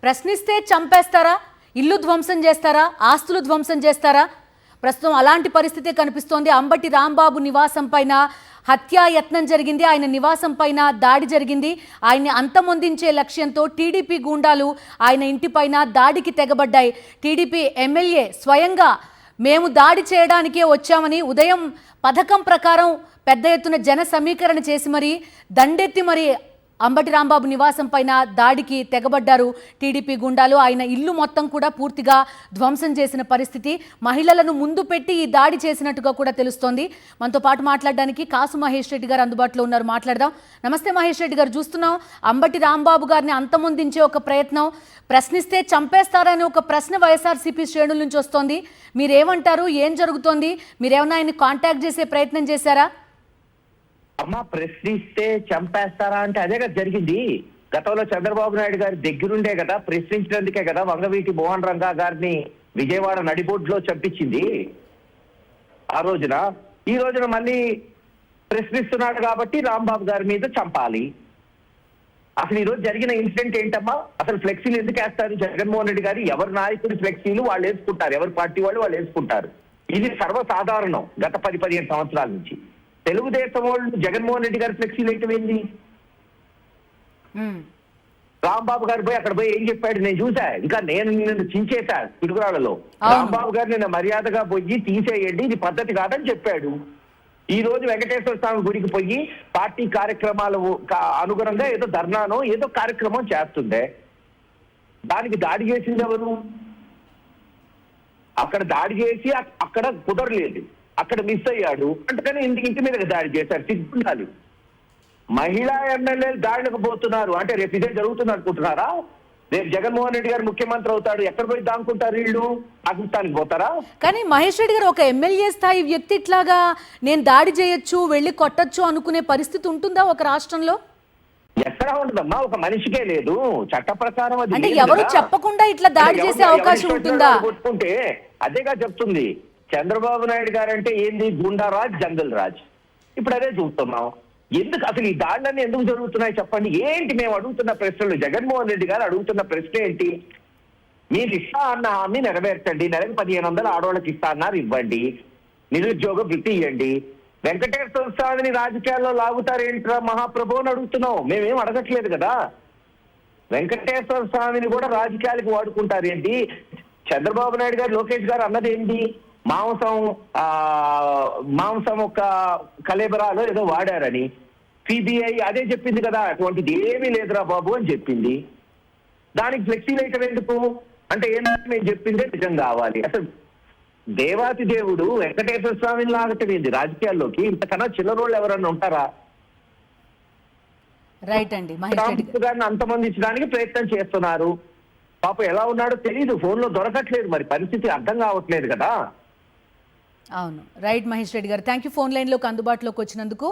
ప్రశ్నిస్తే చంపేస్తారా, ఇల్లు ధ్వంసం చేస్తారా, ఆస్తులు ధ్వంసం చేస్తారా? ప్రస్తుతం అలాంటి పరిస్థితే కనిపిస్తోంది. అంబటి రాంబాబు నివాసం పైన హత్యాయత్నం జరిగింది. ఆయన నివాసం పైన దాడి జరిగింది. ఆయన్ని అంతమొందించే లక్ష్యంతో టీడీపీ గూండాలు ఆయన ఇంటిపైన దాడికి తెగబడ్డాయి. టీడీపీ ఎమ్మెల్యే స్వయంగా మేము దాడి చేయడానికే వచ్చామని ఉదయం పథకం ప్రకారం పెద్ద ఎత్తున జన సమీకరణ చేసి మరి దండెత్తి మరి అంబటి రాంబాబు నివాసం పైన దాడికి తెగబడ్డారు టీడీపీ గుండాలు. ఆయన ఇల్లు మొత్తం కూడా పూర్తిగా ధ్వంసం చేసిన పరిస్థితి. మహిళలను ముందు పెట్టి ఈ దాడి చేసినట్టుగా కూడా తెలుస్తోంది. మనతో పాటు మాట్లాడడానికి కాసు మహేష్ రెడ్డి గారు అందుబాటులో ఉన్నారు. మాట్లాడదాం. నమస్తే మహేష్ రెడ్డి గారు. చూస్తున్నాం అంబటి రాంబాబు గారిని అంతమొందించే ఒక ప్రయత్నం, ప్రశ్నిస్తే చంపేస్తారని ఒక ప్రశ్న వైఎస్ఆర్సీపీ శ్రేణుల నుంచి వస్తోంది. మీరేమంటారు? ఏం జరుగుతోంది? మీరేమన్నా ఆయన్ని కాంటాక్ట్ చేసే ప్రయత్నం చేశారా? అమ్మ, ప్రశ్నిస్తే చంపేస్తారా అంటే అదే కదా జరిగింది. గతంలో చంద్రబాబు నాయుడు గారి దగ్గరుండే కదా, ప్రశ్నించినందుకే కదా వంగవీటి మోహన్ రంగా గారిని విజయవాడ నడిబొడ్లో చంపించింది ఆ రోజున. ఈ రోజున మళ్ళీ ప్రశ్నిస్తున్నాడు కాబట్టి రాంబాబు గారి మీద చంపాలి. అసలు ఈ రోజు జరిగిన ఇన్సిడెంట్ ఏంటమ్మా? అసలు ఫ్లెక్సీలు ఎందుకు వేస్తారు? జగన్మోహన్ రెడ్డి గారు ఎవరి నాయకుడి ఫ్లెక్సీలు వాళ్ళు వేసుకుంటారు, ఎవరి పార్టీ వాళ్ళు వేసుకుంటారు. ఇది సర్వసాధారణం గత 10-15 సంవత్సరాల నుంచి. తెలుగుదేశం వాళ్ళు జగన్మోహన్ రెడ్డి గారి ఫ్లెక్సీలు ఏంటి? రాంబాబు గారు పోయి అక్కడ పోయి ఏం చెప్పాడు నేను చూసా. ఇంకా నేను చించేశా పిడుగురాళ్ళలో. రాంబాబు గారు నిన్న మర్యాదగా పోయి తీసేయండి, ఇది పద్ధతి కాదని చెప్పాడు. ఈ రోజు వెంకటేశ్వర స్వామి గుడికి పోయి పార్టీ కార్యక్రమాలు అనుగుణంగా ఏదో ధర్నానో ఏదో కార్యక్రమం చేస్తుండే. దానికి దాడి చేసింది ఎవరు? అక్కడ దాడి చేసి అక్కడ కుదరలేదు, అక్కడ మిస్ అయ్యాడు. అందుకని ఇంటి మీద దాడి చేశారు. సిగ్గుండాలి. మహిళా ఎమ్మెల్యేలు దాడులకు పోతున్నారు అంటే రేపు ఇదే జరుగుతుంది అనుకుంటున్నారా? రేపు జగన్మోహన్ రెడ్డి గారు ముఖ్యమంత్రి అవుతాడు, ఎక్కడ పోయి దాక్కుంటారు వీళ్ళు? పాకిస్తాన్కి పోతారా? కానీ మహేష్ రెడ్డి గారు, ఒక ఎమ్మెల్యే స్థాయి వ్యక్తి ఇట్లాగా నేను దాడి చేయొచ్చు, వెళ్ళి కొట్టచ్చు అనుకునే పరిస్థితి ఉంటుందా ఒక రాష్ట్రంలో? ఎక్కడా ఉండదమ్మా, ఒక మనిషికే లేదు. చట్ట ప్రకారం అది అంటే ఎవరు చెప్పకుండా ఇట్లా దాడి చేసే అవకాశం ఉంటుందా? కొట్టుకుంటే అదేగా చెప్తుంది. చంద్రబాబు నాయుడు గారు అంటే ఏంది? గుండారాజ్, జంగల్ రాజ్. ఇప్పుడు అదే చూస్తున్నాం. ఎందుకు అసలు ఈ దాడులన్నీ ఎందుకు జరుగుతున్నాయి చెప్పండి. ఏంటి మేము అడుగుతున్న ప్రశ్నలు? జగన్మోహన్ రెడ్డి గారు అడుగుతున్న ప్రశ్న ఏంటి? మీరు ఇస్తా అన్న హామీ నెరవేర్చండి. నెలకు 1500 ఆడవాళ్ళకి ఇస్తా అన్నారు, ఇవ్వండి. నిరుద్యోగ వృత్తి ఇవ్వండి. వెంకటేశ్వర స్వామిని రాజకీయాల్లో లాగుతారేంట్రా మహాప్రభు అని అడుగుతున్నాం. మేమేం అడగట్లేదు కదా. వెంకటేశ్వర స్వామిని కూడా రాజకీయాలకు వాడుకుంటారు ఏంటి? చంద్రబాబు నాయుడు గారు, లోకేష్ గారు అన్నది ఏంటి? మాంసం ఒక కలేబరాలో ఏదో వాడారని సిబిఐ అదే చెప్పింది కదా. అటువంటిది ఏమీ లేదురా బాబు అని చెప్పింది. దానికి ఫ్లెక్సీ వేయటం ఎందుకు అంటే ఏంటంటే నేను చెప్పిందే నిజం కావాలి. అసలు దేవాతి దేవుడు వెంకటేశ్వర స్వామిని లాగటం ఏంది రాజకీయాల్లోకి? ఇంతకన్నా చిల్లరోళ్ళు ఎవరన్నా ఉంటారా? రైట్ అండి. గారిని అంతమందించడానికి ప్రయత్నం చేస్తున్నారు. పాపం ఎలా ఉన్నాడో తెలియదు, ఫోన్లో దొరకట్లేదు, మరి పరిస్థితి అర్థం కావట్లేదు కదా. అవును. రైట్ మహేష్ రెడ్డి గారు, థ్యాంక్ యూ ఫోన్ లైన్లోకి అందుబాటులోకి వచ్చినందుకు.